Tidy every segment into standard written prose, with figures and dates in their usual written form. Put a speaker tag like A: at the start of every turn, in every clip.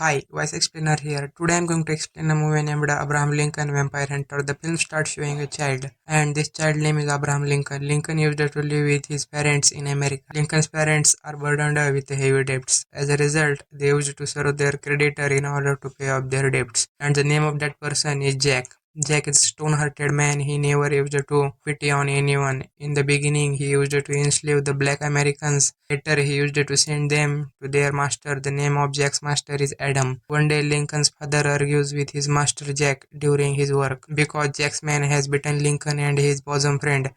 A: Hi, Voice Explainer here. Today I'm going to explain a movie named Abraham Lincoln Vampire Hunter. The film starts showing a child, and this child name is Abraham Lincoln. Lincoln used to live with his parents in America. Lincoln's parents are burdened with heavy debts. As a result, they used to serve their creditor in order to pay off their debts. And the name of that person is Jack. Jack is a stone-hearted man. He never used to pity on anyone. In the beginning, he used to enslave the black Americans. Later, he used to send them to their master. The name of Jack's master is Adam. One day, Lincoln's father argues with his master Jack during his work because Jack's man has beaten Lincoln and his bosom friend.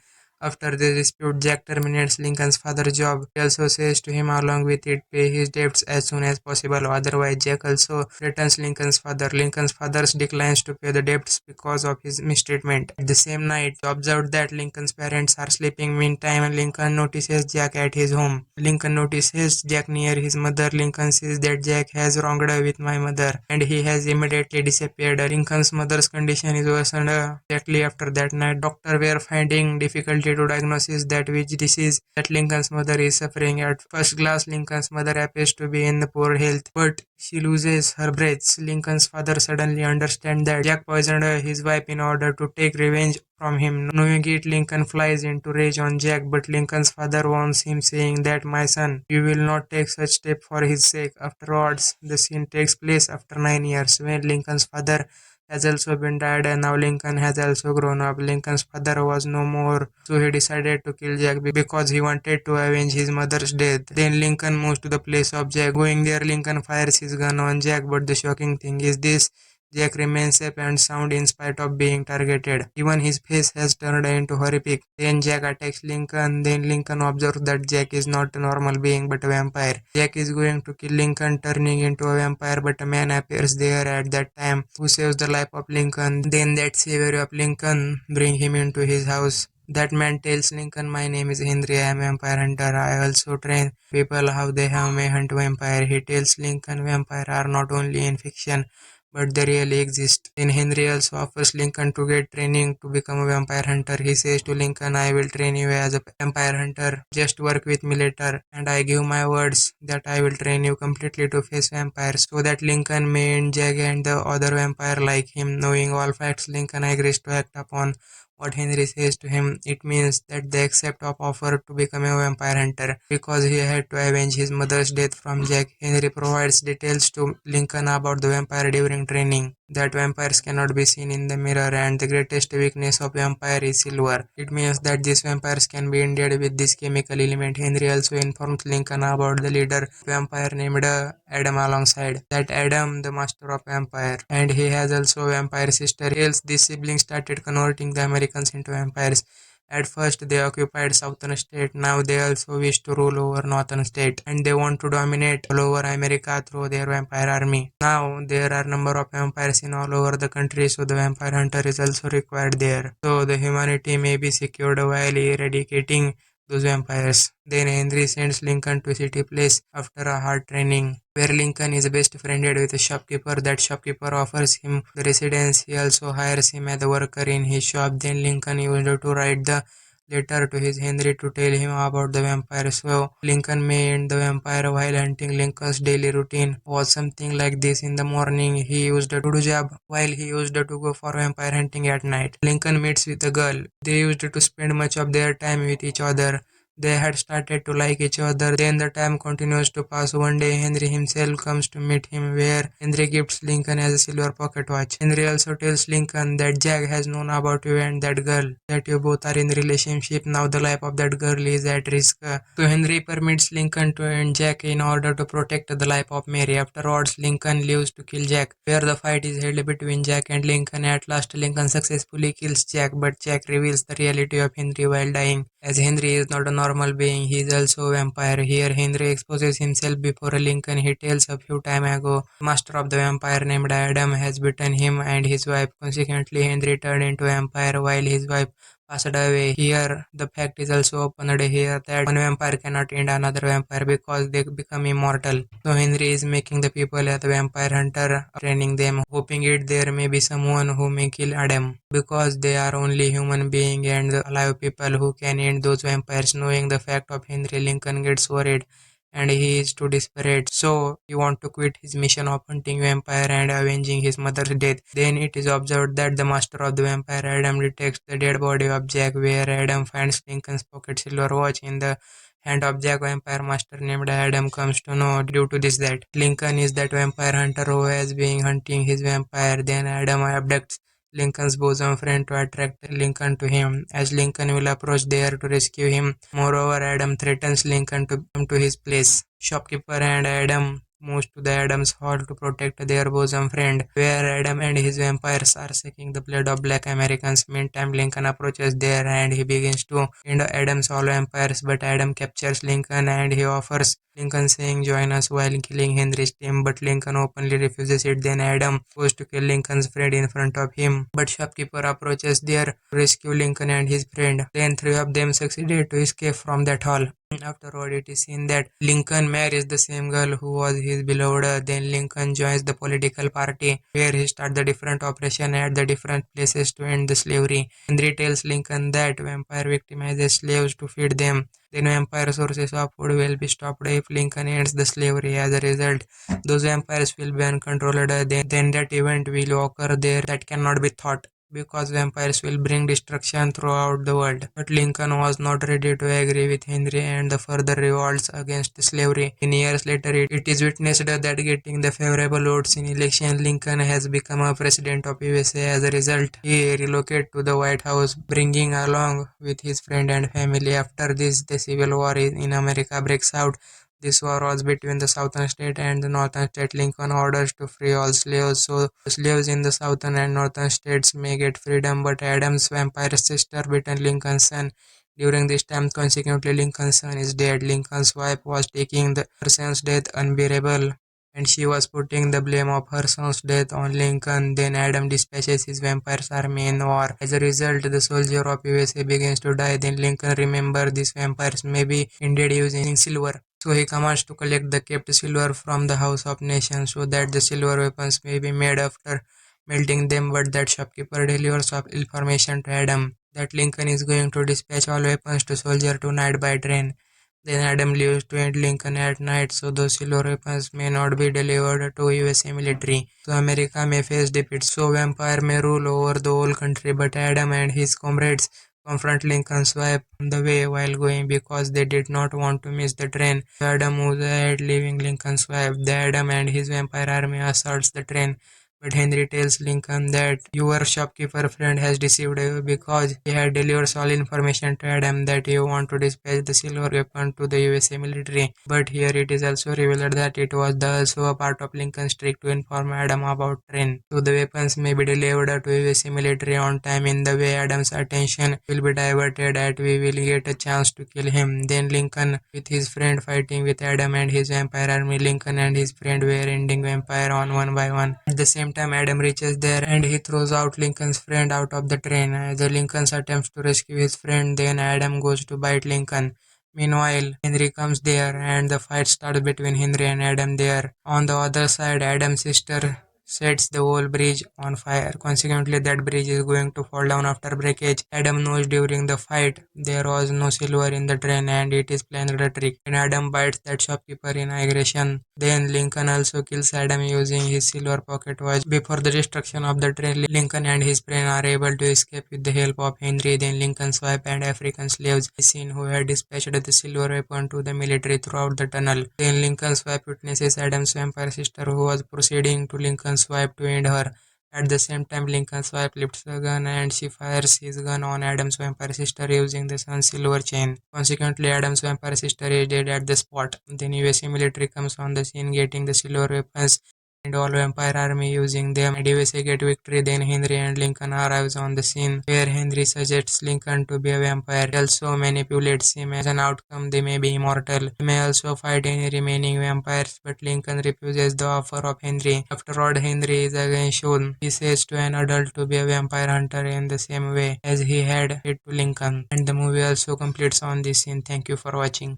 A: After the dispute, Jack terminates Lincoln's father's job. He also says to him along with it, pay his debts as soon as possible, otherwise Jack also threatens Lincoln's father. Lincoln's father declines to pay the debts because of his mistreatment. At the same night, he observed that Lincoln's parents are sleeping. Meantime, Lincoln notices Jack at his home. Lincoln notices Jack near his mother. Lincoln says that Jack has wronged with my mother and he has immediately disappeared. Lincoln's mother's condition is worsened exactly after that night. Doctors were finding difficulty to diagnose that which disease that Lincoln's mother is suffering. At first glance, Lincoln's mother appears to be in poor health, but she loses her breath. Lincoln's father suddenly understands that Jack poisoned his wife in order to take revenge from him. Knowing it, Lincoln flies into rage on Jack, but Lincoln's father warns him, saying that, my son, you will not take such step for his sake. Afterwards, the scene takes place after 9 years, when Lincoln's father has also been died and now Lincoln has also grown up. Lincoln's father was no more, so he decided to kill Jack because he wanted to avenge his mother's death. Then Lincoln moves to the place of Jack. Going there, Lincoln fires his gun on Jack, but the shocking thing is this: Jack remains safe and sound in spite of being targeted. Even his face has turned into horrific. Then Jack attacks Lincoln. Then Lincoln observes that Jack is not a normal being but a vampire. Jack is going to kill Lincoln, turning into a vampire, but a man appears there at that time who saves the life of Lincoln. Then that savior of Lincoln brings him into his house. That man tells Lincoln, my name is Henry, I am a vampire hunter. I also train people how they have may hunt vampire. He tells Lincoln vampire are not only in fiction, but they really exist. Then Henry also offers Lincoln to get training to become a vampire hunter. He says to Lincoln, I will train you as a vampire hunter. Just work with me later. And I give my words that I will train you completely to face vampires, so that Lincoln may end Jack and the other vampire like him. Knowing all facts, Lincoln agrees to act upon what Henry says to him. It means that they accept of offer to become a vampire hunter because he had to avenge his mother's death from Jack. Henry provides details to Lincoln about the vampire during training, that vampires cannot be seen in the mirror and the greatest weakness of vampire is silver. It means that these vampires can be endowed with this chemical element. Henry also informs Lincoln about the leader vampire named Adam alongside that Adam, the master of vampire, and he has also a vampire sister. Else these siblings started converting the Americans into vampires. At first they occupied southern state, now they also wish to rule over northern state and they want to dominate all over America through their vampire army. Now there are number of vampires in all over the country, so the vampire hunter is also required there. So the humanity may be secured while eradicating those vampires. Then Henry sends Lincoln to city place after a hard training, where Lincoln is best friended with a shopkeeper. That shopkeeper offers him the residence. He also hires him as a worker in his shop. Then Lincoln used to write the letter to his Henry to tell him about the vampire, so Lincoln may end the vampire while hunting. Lincoln's daily routine was something like this. In the morning, he used to do job while he used to go for vampire hunting at night. Lincoln meets with a girl. They used to spend much of their time with each other. They had started to like each other. Then the time continues to pass. One day Henry himself comes to meet him, where Henry gifts Lincoln as a silver pocket watch. Henry also tells Lincoln that Jack has known about you and that girl, that you both are in relationship. Now the life of that girl is at risk. So Henry permits Lincoln to end Jack in order to protect the life of Mary. Afterwards, Lincoln leaves to kill Jack, where the fight is held between Jack and Lincoln. At last, Lincoln successfully kills Jack, but Jack reveals the reality of Henry while dying. As Henry is not a normal being, he is also a vampire. Here, Henry exposes himself before Lincoln. He tells a few time ago, the master of the vampire named Adam has bitten him and his wife. Consequently, Henry turned into a vampire while his wife passed away. Here, the fact is also opened here that one vampire cannot end another vampire because they become immortal. So Henry is making the people as the vampire hunter, training them, hoping it there may be someone who may kill Adam, because they are only human being and the alive people who can end those vampires. Knowing the fact of Henry, Lincoln gets worried and he is too desperate. So he wants to quit his mission of hunting vampire and avenging his mother's death. Then it is observed that the master of the vampire Adam detects the dead body of Jack, where Adam finds Lincoln's pocket silver watch in the hand of Jack. Vampire master named Adam comes to know due to this that Lincoln is that vampire hunter who has been hunting his vampire. Then Adam abducts Lincoln's bosom friend to attract Lincoln to him, as Lincoln will approach there to rescue him. Moreover, Adam threatens Lincoln to come to his place. Shopkeeper and Adam moves to the Adams Hall to protect their bosom friend, where Adam and his vampires are sucking the blood of black Americans. Meantime, Lincoln approaches there and he begins to end Adam's all vampires, but Adam captures Lincoln and he offers Lincoln saying join us while killing Henry's team, but Lincoln openly refuses it. Then Adam goes to kill Lincoln's friend in front of him, but Shopkeeper approaches there to rescue Lincoln and his friend. Then three of them succeeded to escape from that hall. Afterward, it is seen that Lincoln marries the same girl who was his beloved. Then Lincoln joins the political party, where he starts the different operation at the different places to end the slavery. Henry tells Lincoln that vampire victimizes slaves to feed them. Then vampire sources of food will be stopped if Lincoln ends the slavery. As a result, those vampires will be uncontrolled. Then that event will occur there that cannot be thought, because vampires will bring destruction throughout the world. But Lincoln was not ready to agree with Henry and the further revolts against slavery. In years later, it is witnessed that getting the favorable votes in election, Lincoln has become a president of USA. As a result, he relocated to the White House, bringing along with his friend and family. After this, the Civil War in America breaks out. This war was between the southern state and the northern state. Lincoln orders to free all slaves, so the slaves in the southern and northern states may get freedom, but Adam's vampire sister beaten Lincoln's son. During this time, consequently, Lincoln's son is dead. Lincoln's wife was taking her son's death unbearable, and she was putting the blame of her son's death on Lincoln. Then Adam dispatches his vampires army in war. As a result, the soldier of USA begins to die. Then Lincoln remembers these vampires may be indeed using silver. So he commands to collect the kept silver from the House of Nations so that the silver weapons may be made after melting them, but that shopkeeper delivers information to Adam that Lincoln is going to dispatch all weapons to soldier tonight by train. Then Adam leaves to aid Lincoln at night, so those silver weapons may not be delivered to USA military. So America may face defeat, so vampire may rule over the whole country, but Adam and his comrades confront Lincoln's wife on the way while going because they did not want to miss the train. So Adam moves ahead, leaving Lincoln's wife. The Adam and his vampire army assaults the train, but Henry tells Lincoln that your shopkeeper friend has deceived you because he had delivered all information to Adam that you want to dispatch the silver weapon to the USA military. But here it is also revealed that it was also a part of Lincoln's trick to inform Adam about train. So the weapons may be delivered to USA military on time. In the way, Adam's attention will be diverted and we will get a chance to kill him. Then Lincoln with his friend fighting with Adam and his vampire army. Lincoln and his friend were ending vampire on one by one. At the same time, Adam reaches there and he throws out Lincoln's friend out of the train. As Lincoln attempts to rescue his friend, then Adam goes to bite Lincoln. Meanwhile, Henry comes there and the fight starts between Henry and Adam there. On the other side, Adam's sister sets the whole bridge on fire. Consequently, that bridge is going to fall down after breakage. Adam knows during the fight there was no silver in the train and it is planned a trick. And Adam bites that shopkeeper in aggression. Then Lincoln also kills Adam using his silver pocket watch. Before the destruction of the train, Lincoln and his friend are able to escape with the help of Henry. Then Lincoln's wife and African slaves is seen who had dispatched the silver weapon to the military throughout the tunnel. Then Lincoln's wife witnesses Adam's vampire sister who was proceeding to Lincoln's wife to end her. At the same time, Lincoln's wife lifts a gun and she fires his gun on Adam's vampire sister using the son's silver chain. Consequently, Adam's vampire sister is dead at the spot. Then USA military comes on the scene getting the silver weapons and all vampire army using them, and USA get victory. Then Henry and Lincoln arrives on the scene where Henry suggests Lincoln to be a vampire. He also manipulates him. As an outcome, they may be immortal. He may also fight any remaining vampires, but Lincoln refuses the offer of Henry. Afterward, Henry is again shown. He says to an adult to be a vampire hunter in the same way as he had said to Lincoln. And the movie also completes on this scene. Thank you for watching.